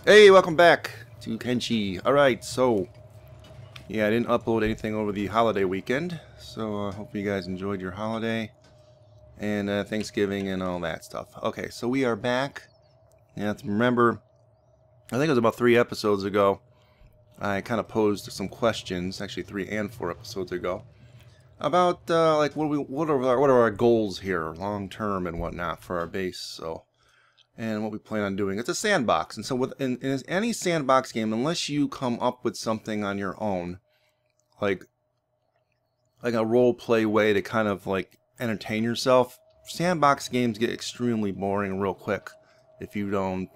Hey, welcome back to Kenshi. Alright, so yeah, I didn't upload anything over the holiday weekend, so I hope you guys enjoyed your holiday and Thanksgiving and all that stuff. Okay, so we are back. You have to remember, I think it was about 3 episodes ago, I kind of posed some questions, actually 3 and 4 episodes ago, about like what are our goals here, long term and whatnot for our base. So. And what we plan on doing. It's a sandbox, and so in any sandbox game, unless you come up with something on your own, like a role play way to kind of like entertain yourself, sandbox games get extremely boring real quick if you don't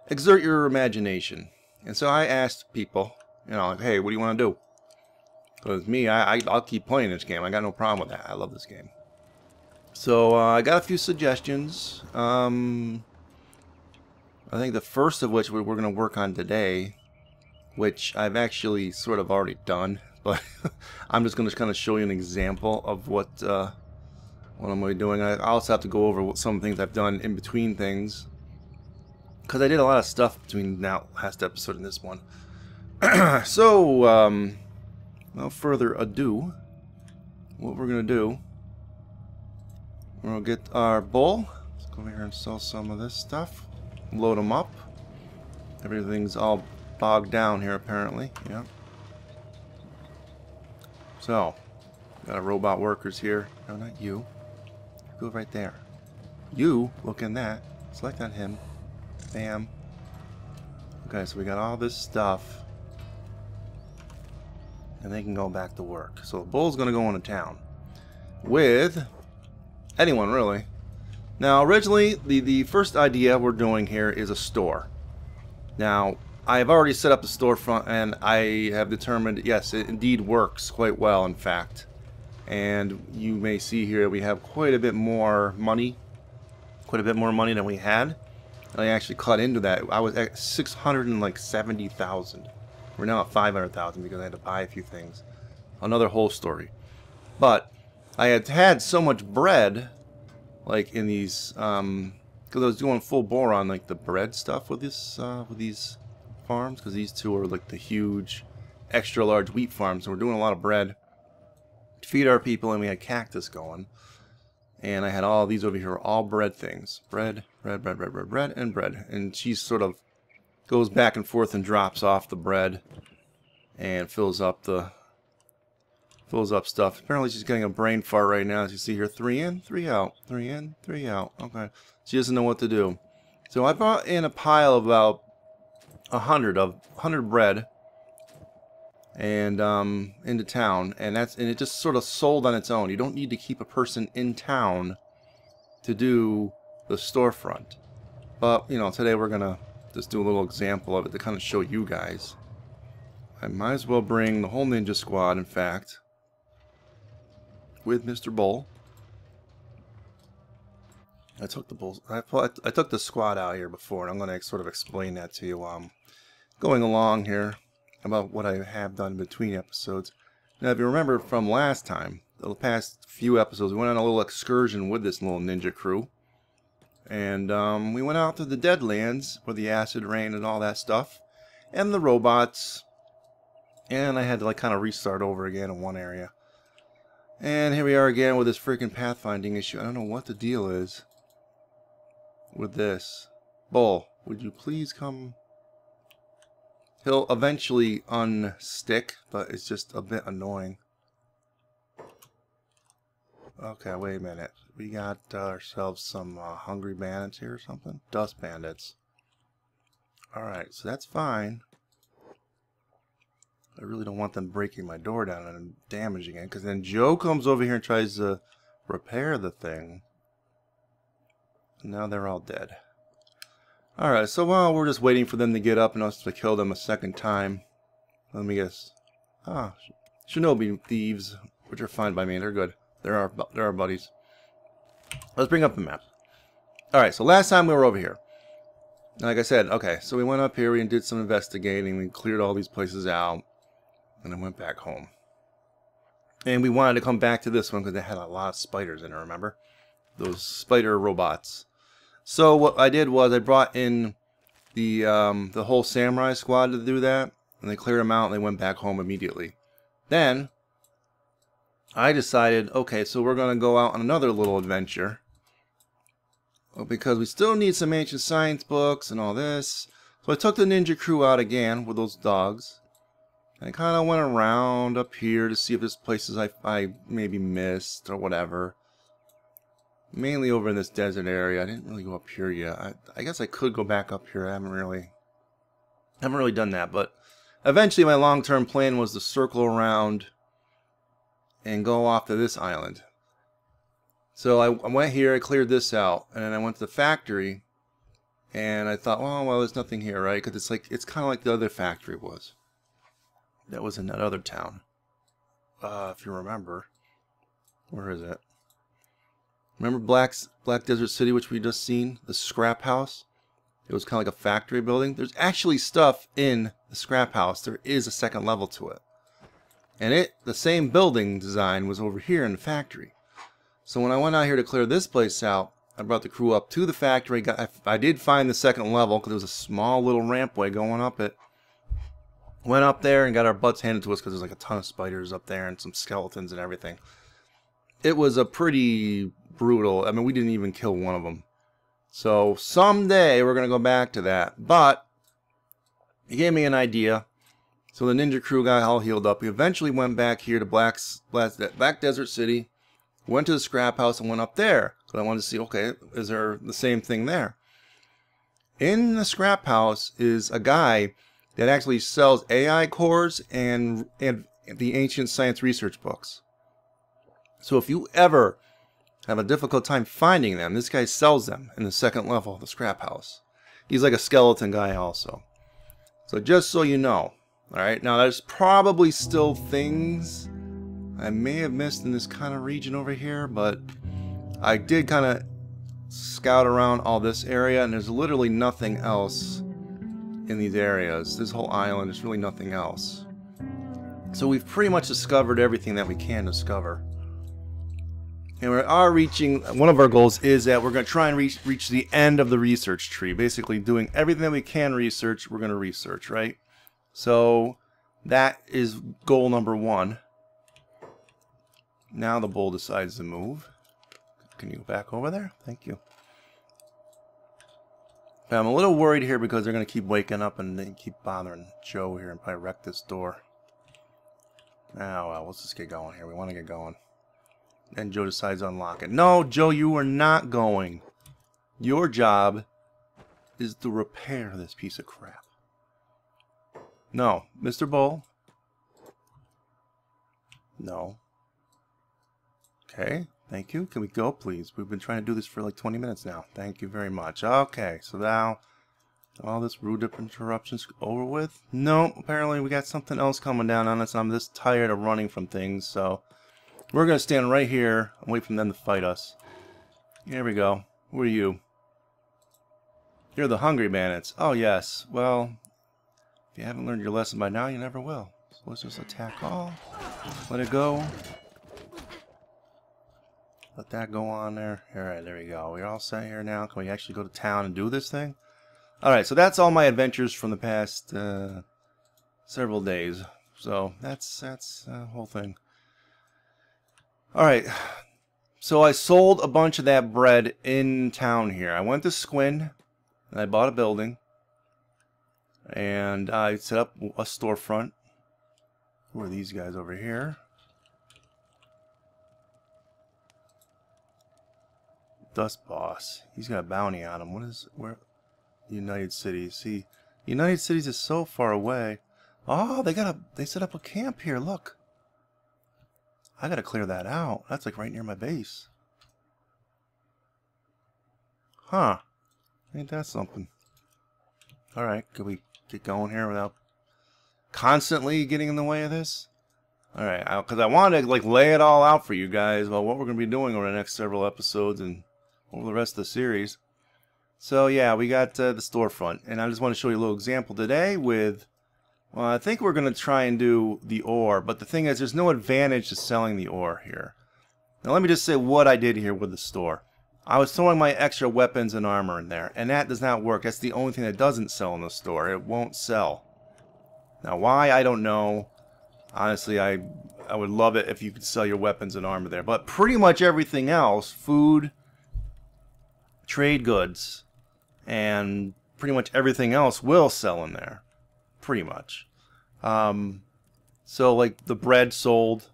exert your imagination. And so I asked people, like, hey, what do you want to do? Because me, I'll keep playing this game. I got no problem with that. I love this game. So I got a few suggestions. I think the first of which we're going to work on today, which I've actually sort of already done, but I'm just going to kind of show you an example of what I'm going to be doing. I also have to go over some things I've done in between things, because I did a lot of stuff between last episode and this one. So, without further ado, what we're going to do, we'll get our bull. Let's go over here and sell some of this stuff. Load them up. Everything's all bogged down here apparently. Yeah. So, got our robot workers here. No, not you. Go right there. You, look in that. Select on him. Bam. Okay, so we got all this stuff. And they can go back to work. So the bull's going to go into town. With anyone, really. Now, originally, the first idea we're doing here is a store. Now, I've already set up the storefront, and I have determined, yes, it indeed works quite well, in fact. And you may see here we have quite a bit more money. Quite a bit more money than we had. And I actually cut into that. I was at 670,000. We're now at 500,000 because I had to buy a few things. Another whole story. But I had so much bread, like in these, because I was doing full bore on like the bread stuff with this, with these farms, because these two are like the huge, extra large wheat farms, and we're doing a lot of bread to feed our people, and we had cactus going, and I had all these over here, all bread things, bread, and bread, and she sort of goes back and forth and drops off the bread, and fills up stuff. Apparently she's getting a brain fart right now. As you see here, 3 in, 3 out, 3 in, 3 out. Okay, she doesn't know what to do. So I brought in a pile of about 100 bread, and into town, and it just sort of sold on its own. You don't need to keep a person in town to do the storefront. But today we're gonna just do a little example of it to kind of show you guys. I might as well bring the whole ninja squad, in fact, with Mr. Bull. I took the squad out here before, and I'm going to sort of explain that to you while I'm going along here about what I have done between episodes. Now, if you remember from last time, the past few episodes, we went on a little excursion with this little ninja crew. And we went out to the Deadlands where the acid rain and all that stuff, and the robots. And I had to like kind of restart over again in one area. And here we are again with this freaking pathfinding issue. I don't know what the deal is with this. Bull, would you please come? He'll eventually unstick, but it's just a bit annoying. Okay, wait a minute. We got ourselves some hungry bandits here or something? Dust bandits. Alright, so that's fine. I really don't want them breaking my door down and damaging it, because then Joe comes over here and tries to repair the thing. And now they're all dead. Alright, so while we're just waiting for them to get up and us to kill them a second time, let me guess. Shinobi thieves, which are fine by me. They're good. They're our buddies. Let's bring up the map. Alright, so last time we were over here. Like I said, okay, so we went up here, we did some investigating, we cleared all these places out, and then went back home. And we wanted to come back to this one because they had a lot of spiders in it, remember? Those spider robots. So what I did was I brought in the whole samurai squad to do that, and they cleared them out and they went back home immediately. Then I decided, okay, so we're gonna go out on another little adventure. Well, because we still need some ancient science books and all this. So I took the ninja crew out again with those dogs. And I kind of went around up here to see if there's places I maybe missed or whatever. Mainly over in this desert area. I didn't really go up here yet. I guess I could go back up here. I haven't really done that. But eventually my long-term plan was to circle around and go off to this island. So I went here, I cleared this out, and then I went to the factory, and I thought, well, there's nothing here, right? Because it's kind of like the other factory was. That was in that other town. If you remember. Where is it? Remember Black Desert City, which we just seen? The scrap house? It was kind of like a factory building. There's actually stuff in the scrap house. There is a second level to it. And the same building design was over here in the factory. So when I went out here to clear this place out, I brought the crew up to the factory. I did find the second level because there was a small little rampway going up it. Went up there and got our butts handed to us because there's like a ton of spiders up there and some skeletons and everything. It was a pretty brutal. I mean, we didn't even kill one of them. So someday we're going to go back to that. But he gave me an idea. So the ninja crew got all healed up. We eventually went back here to Black Desert City. Went to the scrap house and went up there because I wanted to see, okay, is there the same thing there? In the scrap house is a guy that actually sells AI cores and the ancient science research books. So if you ever have a difficult time finding them, this guy sells them in the second level of the scrap house. He's like a skeleton guy also. So just so you know, alright, now there's probably still things I may have missed in this kind of region over here, but I did kind of scout around all this area, and there's literally nothing else in these areas. This whole island, there's really nothing else. So we've pretty much discovered everything that we can discover. And we are reaching, one of our goals is that we're going to try and reach the end of the research tree. Basically doing everything that we can research, we're going to research, right? So that is goal number 1. Now the bull decides to move. Can you go back over there? Thank you. But I'm a little worried here because they're going to keep waking up and they keep bothering Joe here and probably wreck this door. Oh well, let's just get going here. We want to get going. And Joe decides to unlock it. No, Joe, you are not going. Your job is to repair this piece of crap. No, Mr. Bull. No. Okay, thank you. Can we go, please? We've been trying to do this for like 20 minutes now. Thank you very much. Okay, so now all this rude interruptions over with. No, apparently we got something else coming down on us. I'm just tired of running from things, so we're going to stand right here and wait for them to fight us. Here we go. Who are you? You're the Hungry Bandits. Oh, yes. Well, if you haven't learned your lesson by now, you never will. So let's just attack all. Let it go. Let that go on there. Alright, there we go. We're all set here now. Can we actually go to town and do this thing? Alright, so that's all my adventures from the past several days. So that's the whole thing. Alright, so I sold a bunch of that bread in town here. I went to Squin and I bought a building. And I set up a storefront. Who are these guys over here? Dust Boss. He's got a bounty on him. Where? United Cities. See, United Cities is so far away. Oh, they set up a camp here. Look. I gotta clear that out. That's like right near my base. Huh. Ain't that something? Alright, can we get going here without constantly getting in the way of this? Alright, because I wanted to like lay it all out for you guys about what we're going to be doing over the next several episodes and over the rest of the series. So yeah, we got the storefront, and I just want to show you a little example today with, well, I think we're going to try and do the ore, but the thing is there's no advantage to selling the ore here. Now let me just say what I did here with the store. I was throwing my extra weapons and armor in there, and that does not work. That's the only thing that doesn't sell in the store. It won't sell. Now, why? I don't know. Honestly, I would love it if you could sell your weapons and armor there. But pretty much everything else, food, trade goods, and pretty much everything else will sell in there. Pretty much. So, like, the bread sold.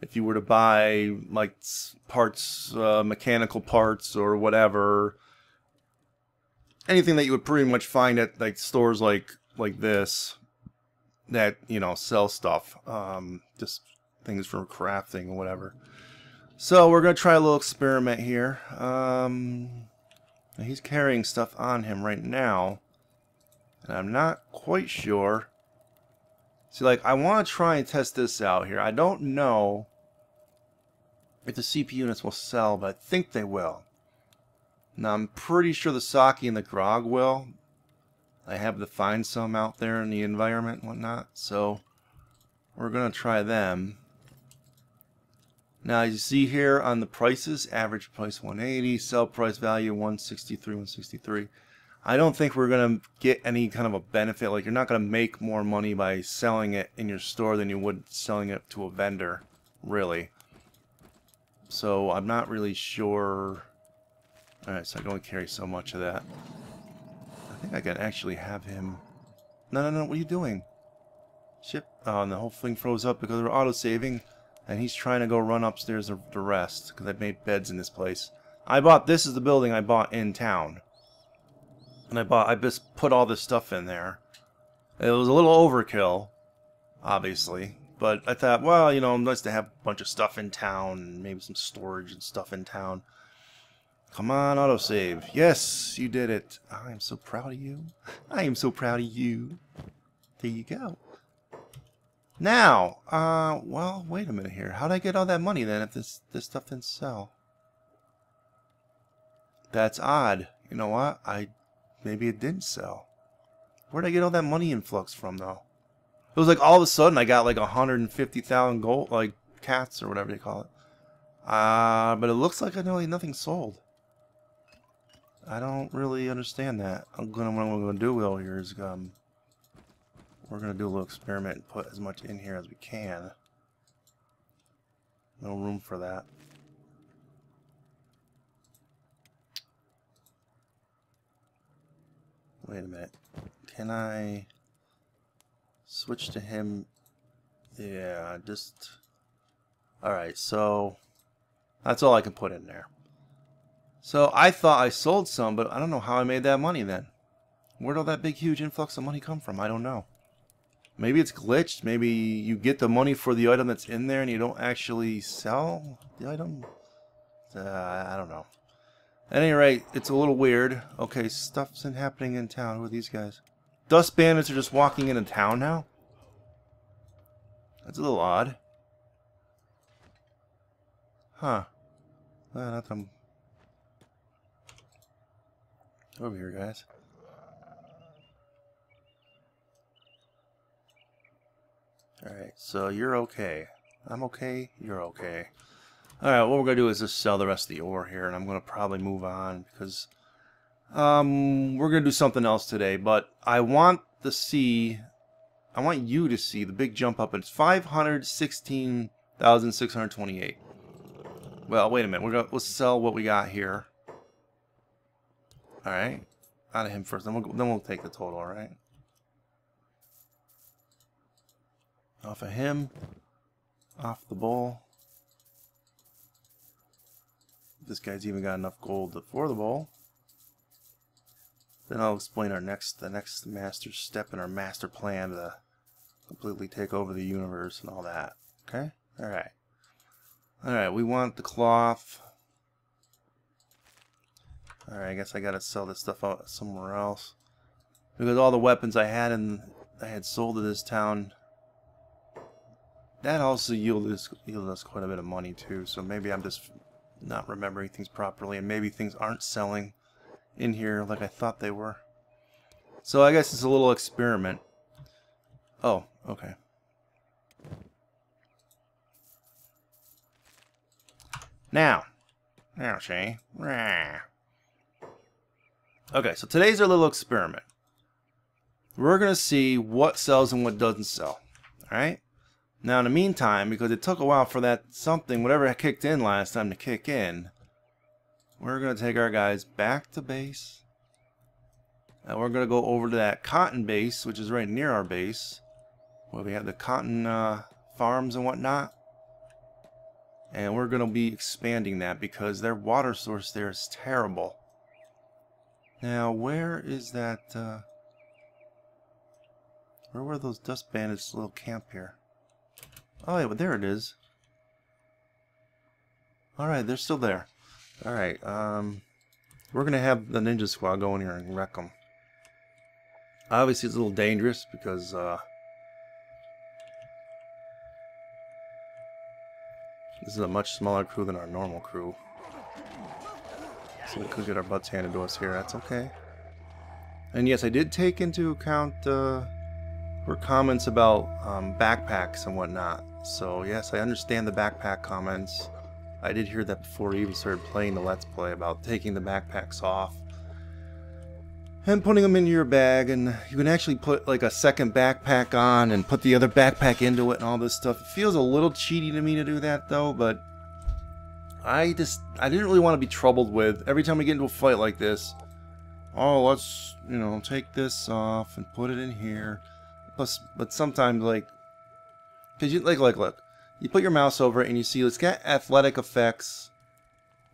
If you were to buy, like, parts, mechanical parts or whatever, anything that you would pretty much find at, like, stores like this that, you know, sell stuff. Just things for crafting or whatever. So, we're going to try a little experiment here. He's carrying stuff on him right now. And I'm not quite sure. See, like, I want to try and test this out here. I don't know if the CP units will sell, but I think they will. Now, I'm pretty sure the sake and the grog will. I have to find some out there in the environment and whatnot, so we're going to try them. Now, as you see here on the prices, average price 180, sell price value 163, 163. I don't think we're going to get any kind of a benefit. Like, you're not going to make more money by selling it in your store than you would selling it to a vendor, really. So, I'm not really sure. Alright, so I can only carry so much of that. I think I can actually have him... No, what are you doing? Shit. Oh, and the whole thing froze up because we're auto-saving. And he's trying to go run upstairs to rest. Because I've made beds in this place. This is the building I bought in town. And I just put all this stuff in there. It was a little overkill, obviously. But I thought, well, you know, nice to have a bunch of stuff in town. And maybe some storage and stuff in town. Come on, autosave. Yes, you did it. I am so proud of you. I am so proud of you. There you go. Now, well, wait a minute here. How'd I get all that money then if this stuff didn't sell? That's odd. You know what? Maybe it didn't sell. Where'd I get all that money influx from, though? It was like all of a sudden I got like 150,000 gold, like cats or whatever they call it. But it looks like I know nothing sold. I don't really understand that. What I'm going to do though here is we're going to do a little experiment and put as much in here as we can. No room for that. Wait a minute. Can I switch to him? Yeah, just... Alright, so that's all I can put in there. So I thought I sold some, but I don't know how I made that money then. Where'd all that big huge influx of money come from? I don't know. Maybe it's glitched. Maybe you get the money for the item that's in there and you don't actually sell the item. I don't know. At any rate, it's a little weird. Okay, stuff's happening in town. Who are these guys? Dust bandits are just walking into town now? That's a little odd. Huh. Not them. Over here, guys. Alright, so you're okay. I'm okay. You're okay. Alright, what we're going to do is just sell the rest of the ore here, and I'm going to probably move on, because we're going to do something else today, but I want you to see the big jump up. It's 516,628. Well, wait a minute. Let's sell what we got here. Alright. Out of him first, then we'll take the total, alright? Off of him. Off the bowl. This guy's even got enough gold for the bowl. Then I'll explain the next master step in our master plan to completely take over the universe and all that. Okay? Alright. Alright, we want the cloth. Alright, I guess I gotta sell this stuff out somewhere else. Because all the weapons I had sold to this town, that also yielded us quite a bit of money too. So maybe I'm just not remembering things properly, and maybe things aren't selling in here like I thought they were. So I guess it's a little experiment. Oh, okay. Now, Now, see? Rah. Okay, so today's our little experiment. We're going to see what sells and what doesn't sell. Alright? Now, in the meantime, because it took a while for that something, whatever kicked in last time to kick in, we're going to take our guys back to base. And we're going to go over to that cotton base, which is right near our base, where we have the cotton farms and whatnot. And we're going to be expanding that because their water source there is terrible. Now, where is that? Where were those dust bandits' little camp here? Oh, yeah, but there it is. Alright, they're still there. Alright, we're going to have the ninja squad go in here and wreck them. Obviously, it's a little dangerous because, this is a much smaller crew than our normal crew. So we could get our butts handed to us here. That's okay. And yes, I did take into account her comments about backpacks and whatnot. So yes, I understand the backpack comments. I did hear that before we even started playing the Let's Play about taking the backpacks off and putting them into your bag, and you can actually put like a second backpack on and put the other backpack into it and all this stuff. It feels a little cheaty to me to do that though, but I didn't really want to be troubled with every time we get into a fight like this. Oh, let's, you know, take this off and put it in here. Plus, but sometimes, like, because you look, you put your mouse over it and you see it's got athletic effects.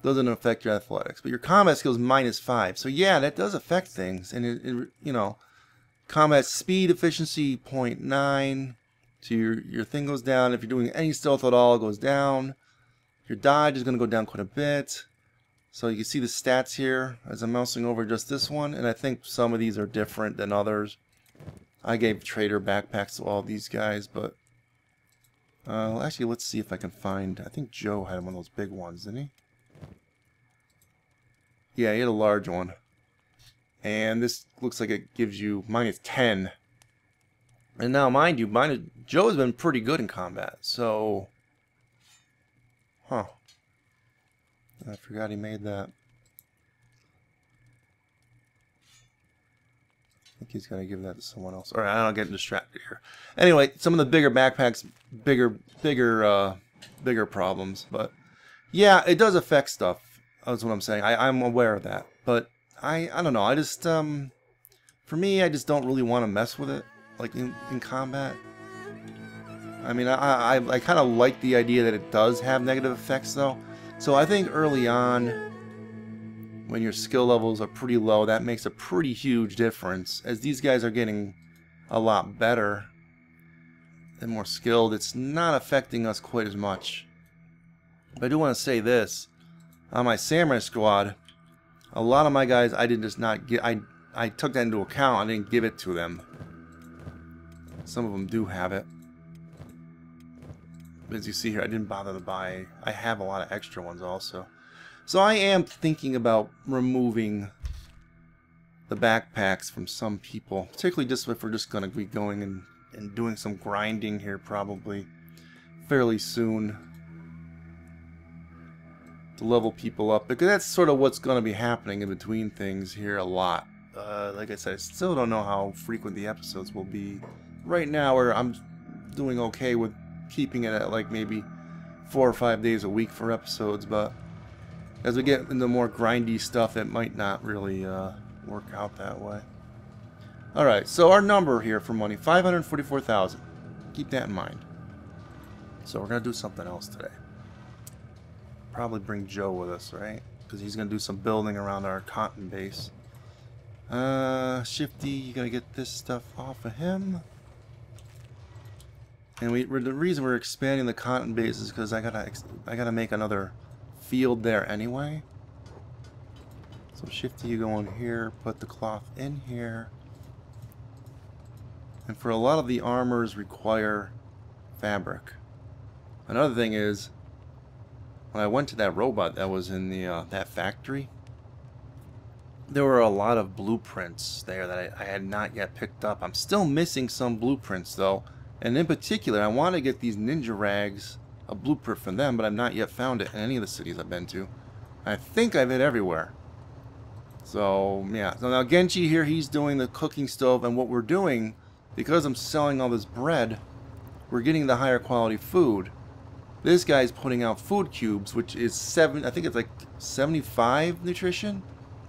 Doesn't affect your athletics, but your combat skills -5. So yeah, that does affect things, and it you know, combat speed efficiency 0.9. So your thing goes down. If you're doing any stealth at all, it goes down. Your dodge is going to go down quite a bit. So you can see the stats here as I'm mousing over just this one, and I think some of these are different than others. I gave trader backpacks to all these guys, but actually, let's see if I can find. I think Joe had one of those big ones, didn't he? Yeah, he had a large one. And this looks like it gives you -10. And now, mind you, Joe's been pretty good in combat, so... Huh. I forgot he made that. I think he's going to give that to someone else. Alright, I don't get distracted here. Anyway, some of the bigger backpacks, bigger problems. But, yeah, it does affect stuff. That's what I'm saying. I'm aware of that. But, I don't know. I just, for me, I just don't really want to mess with it, like, in combat. I mean, I kind of like the idea that it does have negative effects, though. So I think early on, when your skill levels are pretty low, that makes a pretty huge difference. As these guys are getting a lot better and more skilled, it's not affecting us quite as much. But I do want to say this. On my samurai squad, a lot of my guys, I did just not get... I took that into account. I didn't give it to them. Some of them do have it. As you see here, I didn't bother to buy. I have a lot of extra ones also. So I am thinking about removing the backpacks from some people. Particularly just if we're just going to be going and doing some grinding here probably fairly soon. To level people up. Because that's sort of what's going to be happening in between things here a lot. Like I said, I still don't know how frequent the episodes will be. Right now, I'm doing okay with keeping it at like maybe 4 or 5 days a week for episodes, but as we get into more grindy stuff, it might not really work out that way. Alright, so our number here for money, 544,000. Keep that in mind. So we're going to do something else today. Probably bring Joe with us, right? Because he's going to do some building around our cotton base. Shifty, you got to get this stuff off of him. And the reason we're expanding the cotton base is because I gotta make another field there anyway. So Shifty, you go in here, put the cloth in here. And for a lot of the armors require fabric. Another thing is, when I went to that robot that was in the that factory, there were a lot of blueprints there that I had not yet picked up. I'm still missing some blueprints though. And in particular, I want to get these ninja rags, a blueprint from them, but I've not yet found it in any of the cities I've been to. I think I've hit everywhere. So, yeah. So now Genshi here, he's doing the cooking stove, and what we're doing, because I'm selling all this bread, we're getting the higher quality food. This guy's putting out food cubes, which is I think it's like 75 nutrition.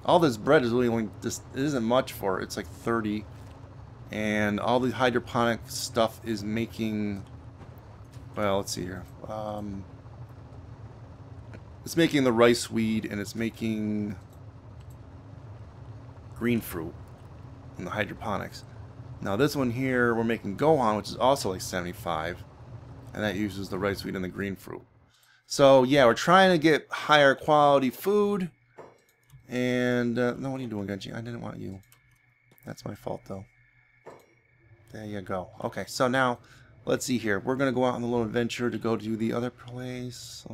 All this bread is really only, it isn't much for it. It's like 30. And all the hydroponic stuff is making, well, let's see here. It's making the rice weed, and it's making green fruit in the hydroponics. Now this one here, we're making Gohan, which is also like 75. And that uses the rice weed and the green fruit. So yeah, we're trying to get higher quality food. And, no, what are you doing, Genshi? I didn't want you. That's my fault, though. There you go. Okay, so now, let's see here. We're going to go out on a little adventure to go to the other place.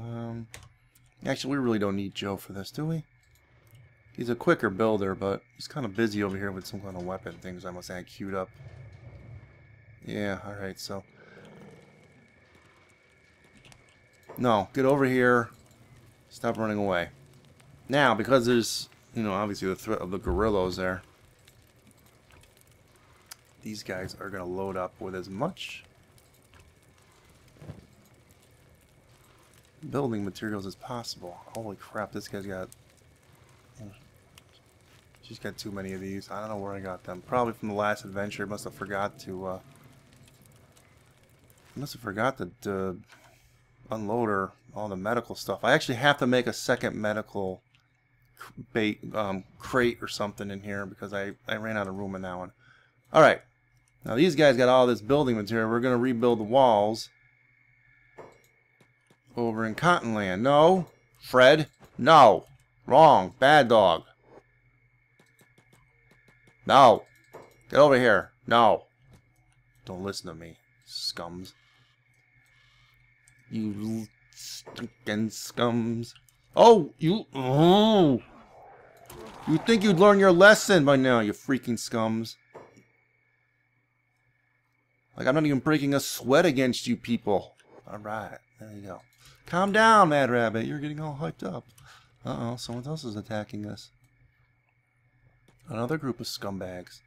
Actually, we really don't need Joe for this, do we? He's a quicker builder, but he's kind of busy over here with some kind of weapon things I must have queued up. Yeah, alright, so... No, get over here. Stop running away. Now, because there's, you know, obviously the threat of the gorillas there, these guys are going to load up with as much building materials as possible. Holy crap, this guy's got... She's got too many of these. I don't know where I got them. Probably from the last adventure. Must have forgot to, unload her all the medical stuff. I actually have to make a second medical crate or something in here because I ran out of room in that one. Alright. Now these guys got all this building material. We're going to rebuild the walls over in Cottonland. No. Fred. No. Wrong. Bad dog. No. Get over here. No. Don't listen to me, scums. You stinking scums. Oh, you... Oh! You think you'd learn your lesson by now, you freaking scums. Like, I'm not even breaking a sweat against you people. Alright, there you go. Calm down, Mad Rabbit. You're getting all hyped up. Uh-oh, someone else is attacking us. Another group of scumbags.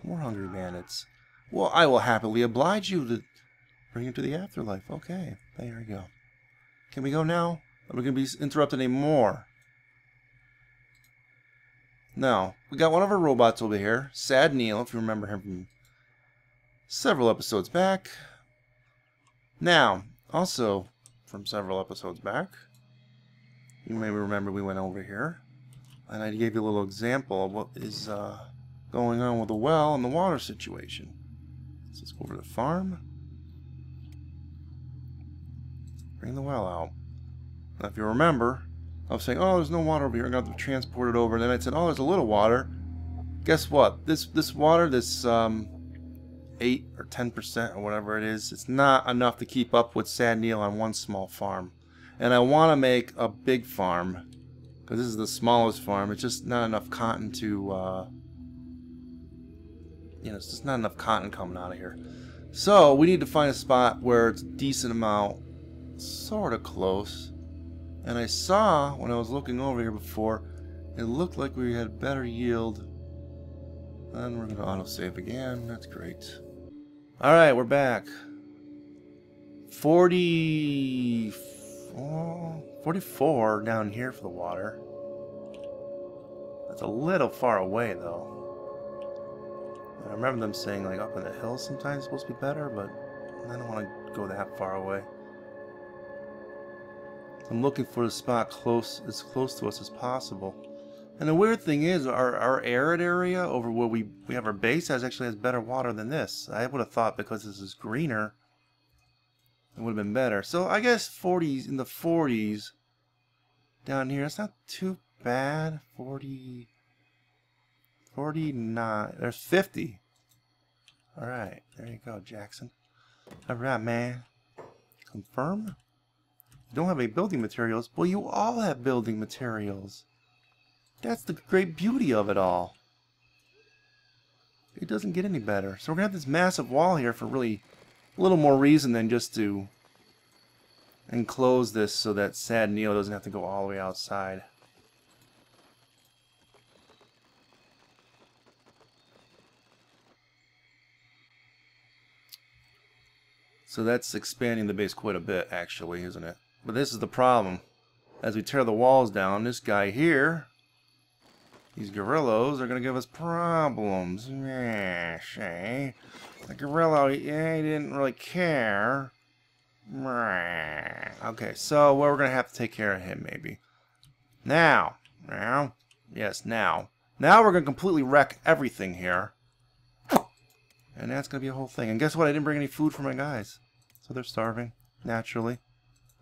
More hungry bandits. Well, I will happily oblige you to bring you to the afterlife. Okay, there you go. Can we go now? Are we going to be interrupted anymore? No. We got one of our robots over here. Sad Neil, if you remember him from several episodes back. Now, also from several episodes back, you may remember we went over here. And I gave you a little example of what is going on with the well and the water situation. So let's go over to the farm. Bring the well out. Now if you remember, I was saying, oh, there's no water over here. I'm going to have to transport it over. And then I said, oh, there's a little water. Guess what? This water, this 8 or 10% or whatever it is, it's not enough to keep up with Sad Neil on one small farm. And I want to make a big farm. Because this is the smallest farm. It's just not enough cotton to, you know, it's just not enough cotton coming out of here. So, we need to find a spot where it's a decent amount, sort of close. And I saw, when I was looking over here before, it looked like we had better yield. And we're going to autosave again. That's great. Alright, we're back. 44 down here for the water. That's a little far away, though. I remember them saying, like, up in the hills sometimes it's supposed to be better, but I don't want to go that far away. I'm looking for a spot as close to us as possible. And the weird thing is, our arid area over where we have our base actually has better water than this. I would have thought because this is greener, it would have been better. So I guess 40s, in the 40s down here, it's not too bad. 40, 49, there's 50. Alright, there you go, Jackson. Alright, man. Confirm? You don't have any building materials. Well, you all have building materials. That's the great beauty of it all. It doesn't get any better. So we're going to have this massive wall here for really a little more reason than just to enclose this so that Sad Neil doesn't have to go all the way outside. So that's expanding the base quite a bit, actually, isn't it? But this is the problem. As we tear the walls down, this guy here, these gorillas are going to give us problems. The gorilla, yeah, he didn't really care. Okay, so well, we're going to have to take care of him, maybe. Now, yes, now we're going to completely wreck everything here. And that's going to be a whole thing. And guess what? I didn't bring any food for my guys. So they're starving, naturally.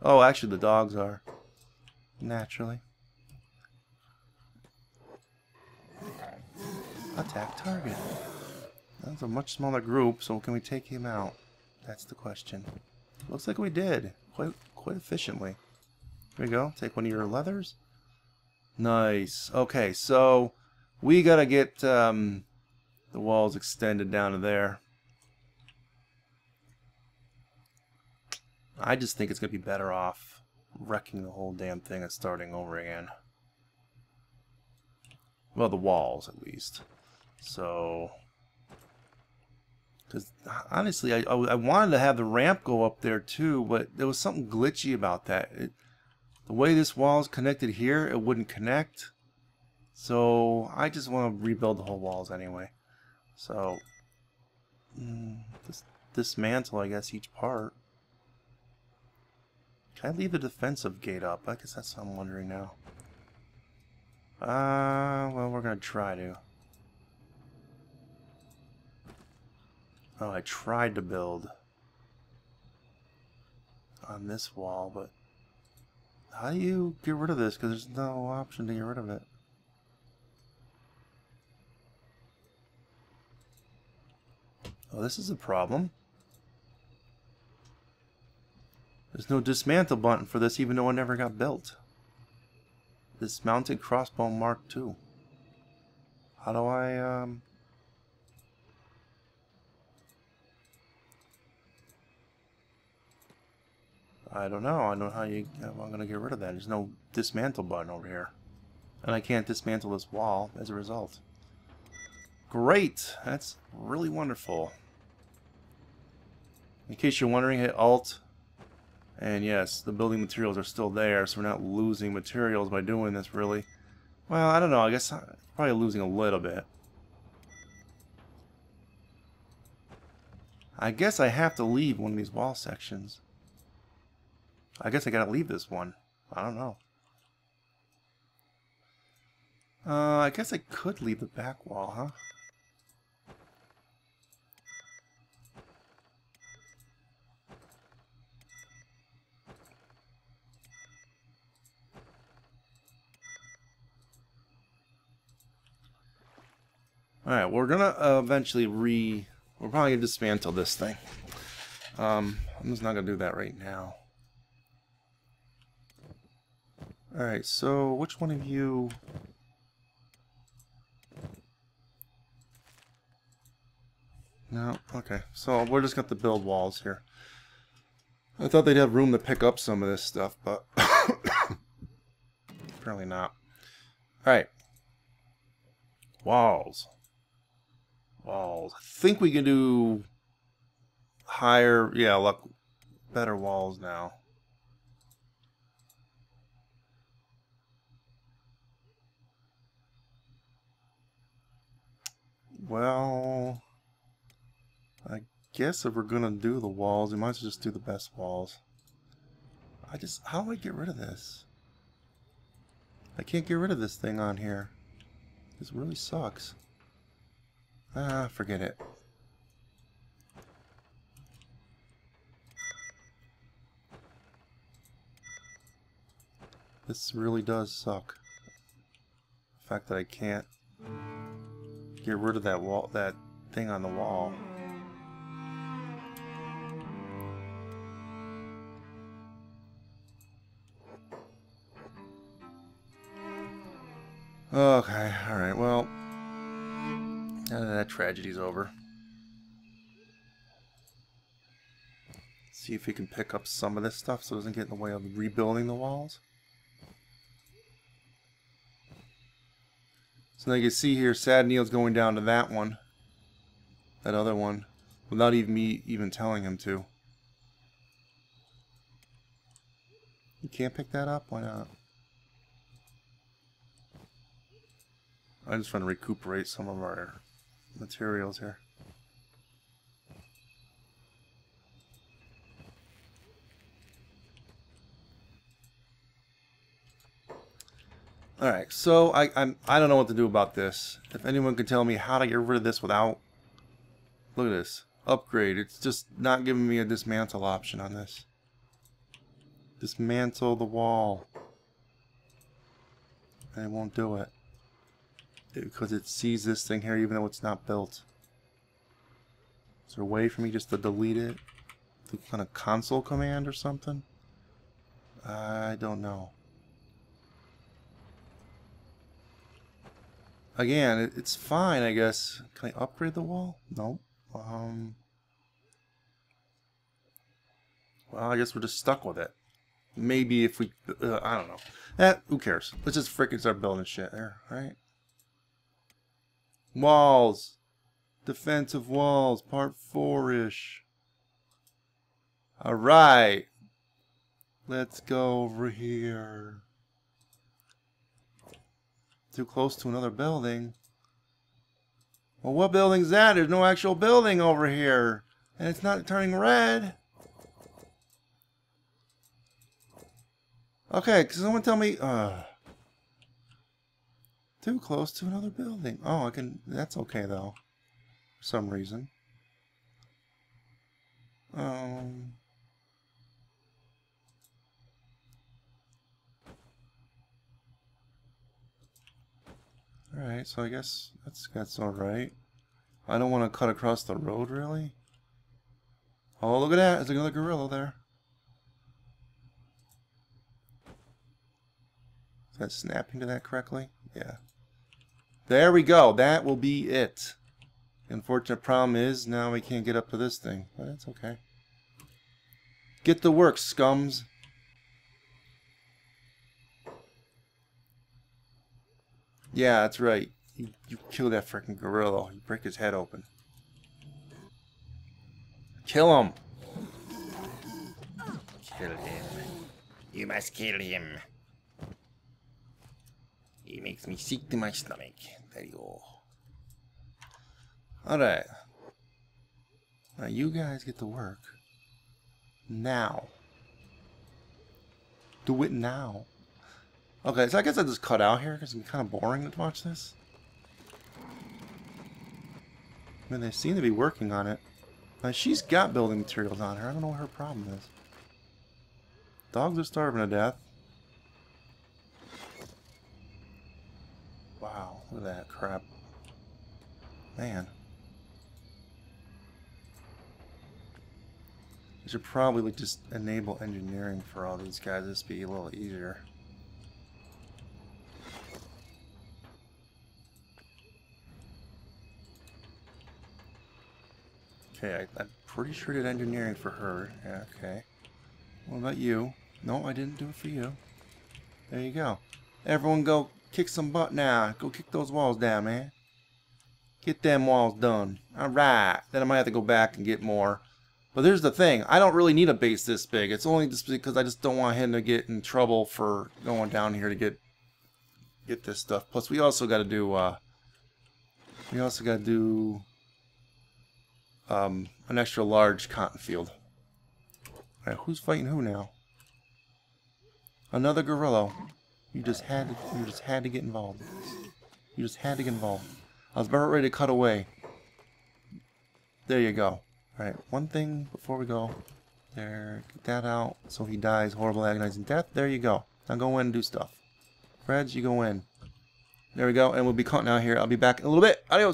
Oh, actually, the dogs are. Naturally. Attack target. That's a much smaller group, so can we take him out? That's the question. Looks like we did. Quite efficiently. Here we go. Take one of your leathers. Nice. Okay, so we gotta get the walls extended down to there. I just think it's gonna be better off wrecking the whole damn thing and starting over again. Well, the walls at least. So, because honestly, I wanted to have the ramp go up there too, but there was something glitchy about that. The way this wall is connected here, it wouldn't connect. So I just want to rebuild the whole walls anyway. So dismantle, I guess, each part. Can I leave the defensive gate up? I guess that's what I'm wondering now. Well, we're gonna try to. Oh, I tried to build on this wall, but how do you get rid of this? Because there's no option to get rid of it. Oh, this is a problem. There's no dismantle button for this, even though it never got built. Dismounted crossbow Mark II. How do I, I don't know. I don't know how I'm going to get rid of that. There's no dismantle button over here. And I can't dismantle this wall as a result. Great! That's really wonderful. In case you're wondering, hit Alt. And yes, the building materials are still there, so we're not losing materials by doing this, really. Well, I don't know. I guess I'm probably losing a little bit. I guess I have to leave one of these wall sections. I guess I gotta leave this one. I don't know. I guess I could leave the back wall, huh? Alright, we're gonna eventually we're probably gonna dismantle this thing. I'm just not gonna do that right now. Alright, so which one of you... No, okay. So we're just going to build walls here. I thought they'd have room to pick up some of this stuff, but apparently not. Alright. Walls. Walls. I think we can do higher, yeah, better walls now. Well, I guess if we're gonna do the walls, we might as well just do the best walls. How do I get rid of this? I can't get rid of this thing on here. This really sucks. Ah, forget it. This really does suck. The fact that I can't get rid of that thing on the wall. Okay, alright, well, that tragedy's over. See if we can pick up some of this stuff so it doesn't get in the way of rebuilding the walls. So now you can see here, Sad Neil's going down to that one. That other one. Without even me telling him to. You can't pick that up? Why not? I'm just trying to recuperate some of our materials here. Alright, so I don't know what to do about this. If anyone can tell me how to get rid of this without... Look at this. Upgrade. It's just not giving me a dismantle option on this. Dismantle the wall. And it won't do it. Because it sees this thing here even though it's not built. Is there a way for me just to delete it? Some kind of console command or something? I don't know. Again, it's fine, I guess. Can I upgrade the wall? Nope. Well, I guess we're just stuck with it. Maybe if we... I don't know. Who cares? Let's just frickin' start building shit there, right? Walls. Defensive walls. Part 4-ish. Alright. Let's go over here. Too close to another building. Well, what building's that? There's no actual building over here. And it's not turning red. Okay, can someone tell me... Too close to another building. Oh, I can... That's okay, though. For some reason. Alright, so I guess that's alright. I don't want to cut across the road, really. Oh, look at that. There's another gorilla there. Is that snapping to that correctly? Yeah. There we go. That will be it. The unfortunate problem is now we can't get up to this thing. But that's okay. Get to work, scums. Yeah, that's right. You kill that freaking gorilla. You break his head open. Kill him. Kill him. You must kill him. He makes me sick to my stomach. There you go. Alright. Now you guys get to work. Now. Do it now. Okay, so I guess I just cut out here because it's kind of boring to watch this. I mean, they seem to be working on it. Now, she's got building materials on her. I don't know what her problem is. Dogs are starving to death. Wow, look at that crap. Man. I should probably just enable engineering for all these guys. This would be a little easier. Okay, I'm pretty sure I did engineering for her. Yeah, okay. What about you? No, I didn't do it for you. There you go. Everyone go kick some butt now. Go kick those walls down, man. Get them walls done. Alright. Then I might have to go back and get more. But there's the thing. I don't really need a base this big. It's only just because I just don't want him to get in trouble for going down here to get this stuff. Plus, we also got to do... an extra large cotton field. Alright, who's fighting who now? Another gorilla. You just had to get involved. You just had to get involved. I was about ready to cut away. There you go. Alright, one thing before we go. There, get that out so he dies horrible agonizing death. There you go. Now go in and do stuff. Freds, you go in. There we go, and we'll be cutting out here. I'll be back in a little bit. Adios!